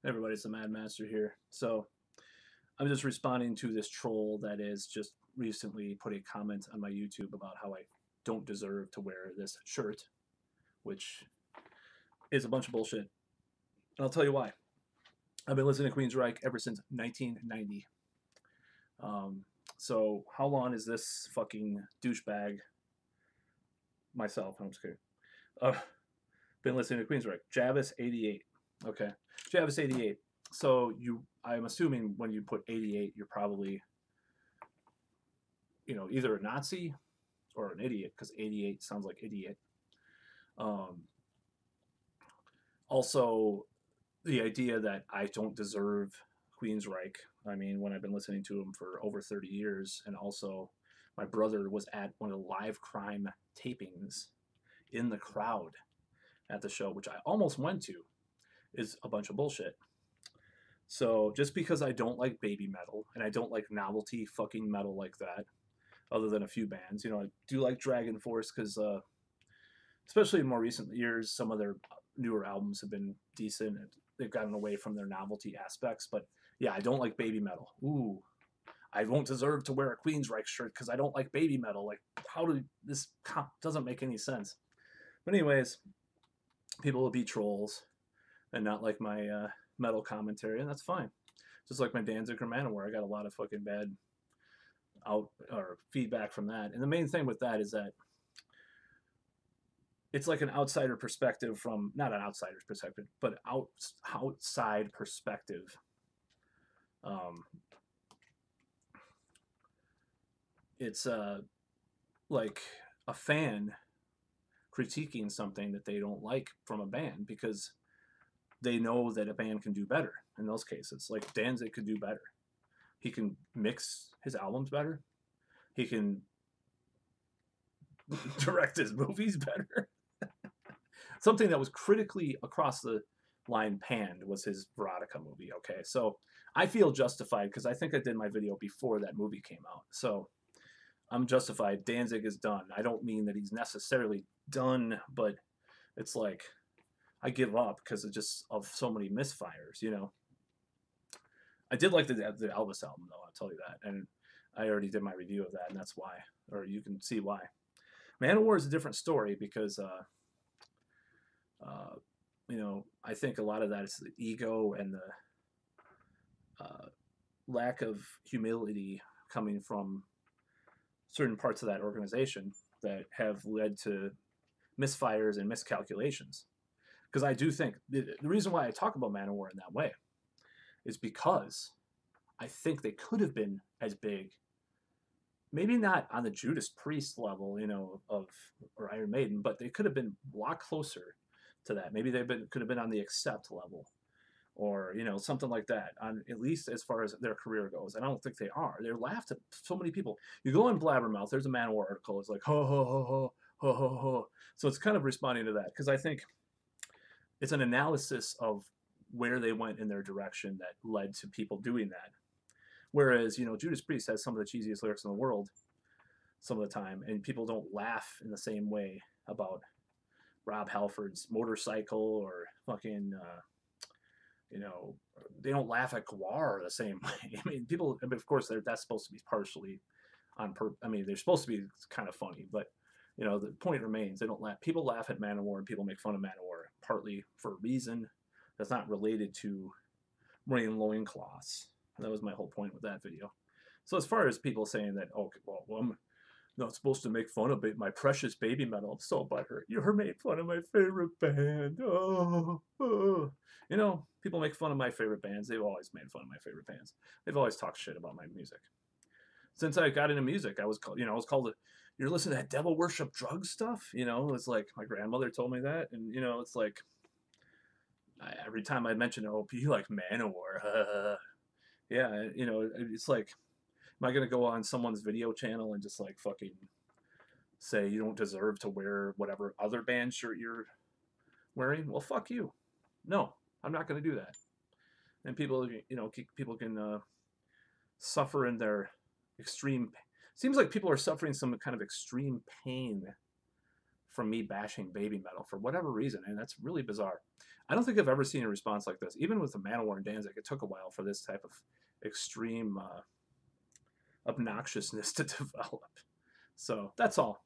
Everybody, it's the Mad Master here. So I'm just responding to this troll that is just recently put a comment on my YouTube about how I don't deserve to wear this shirt, which is a bunch of bullshit. And I'll tell you why. I've been listening to Queensryche ever since 1990. Um, so how long is this fucking douchebag myself? I'm just kidding. Uh, been listening to Queensryche. Javis88. Okay. Javis88. So I'm assuming when you put 88, you're probably, either a Nazi or an idiot because 88 sounds like idiot. Um, Also, the idea that I don't deserve Queensryche. I mean, when I've been listening to him for over 30 years, and also my brother was at one of the live crime tapings in the crowd at the show, which I almost went to, is a bunch of bullshit. So just because I don't like baby metal and I don't like novelty fucking metal like that, other than a few bands, I do like Dragon Force because, especially in more recent years, some of their newer albums have been decent and they've gotten away from their novelty aspects. But yeah, I don't like baby metal. Ooh, I won't deserve to wear a Queensryche shirt because I don't like baby metal. Like, how do this doesn't make any sense? But anyways, people will be trolls and not like my metal commentary, and that's fine. Just like my Danzig or Manowar, I got a lot of fucking bad out or feedback from that. And the main thing with that is that it's like an outsider perspective from not an outsider's perspective, but outside perspective. Um, it's like a fan critiquing something that they don't like from a band because they know that a band can do better in those cases. Like Danzig could do better. He can mix his albums better. He can direct his movies better. Something that was critically across the line panned was his Veronica movie. Okay, so I feel justified because I think I did my video before that movie came out. So I'm justified. Danzig is done. I don't mean that he's necessarily done, but it's like I give up because of so many misfires. I did like the Elvis album though. I'll tell you that, and I already did my review of that, and that's why, or you can see why. Manowar is a different story because uh, I think a lot of that is the ego and the lack of humility coming from certain parts of that organization that have led to misfires and miscalculations. Because I do think the reason why I talk about Manowar in that way is because I think they could have been as big, maybe not on the Judas Priest level, of or Iron Maiden, but they could have been a lot closer to that. Maybe could have been on the Accept level, or something like that. On at least as far as their career goes, and I don't think they are. They're laughed at so many people. You go on Blabbermouth. There's a Manowar article. It's like ho ho ho ho ho ho ho. So it's kind of responding to that because I think it's an analysis of where they went in their direction that led to people doing that. Whereas, Judas Priest has some of the cheesiest lyrics in the world some of the time, and people don't laugh in the same way about Rob Halford's Motorcycle or fucking, you know, they don't laugh at Guar the same way. I mean, people, of course, that's supposed to be partially I mean, they're supposed to be kind of funny, but the point remains they don't laugh. People laugh at Manowar and people make fun of Manowar partly for a reason that's not related to wearing loincloths. That was my whole point with that video. So as far as people saying that, oh, well, I'm not supposed to make fun of my precious baby metal, I'm so butthurt. You made fun of my favorite band. Oh, oh. People make fun of my favorite bands. They've always made fun of my favorite bands. They've always talked shit about my music. Since I got into music, I was called you're listening to that devil worship drug stuff. It's like my grandmother told me that, and it's like every time I mention OP, like Manowar, yeah, it's like, am I gonna go on someone's video channel and just like fucking say you don't deserve to wear whatever other band shirt you're wearing? Well, fuck you. No, I'm not gonna do that. And people can suffer in their extreme. Seems like people are suffering some kind of extreme pain from me bashing baby metal for whatever reason, and that's really bizarre. I don't think I've ever seen a response like this. Even with the Manowar and Danzig, it took a while for this type of extreme obnoxiousness to develop. So that's all.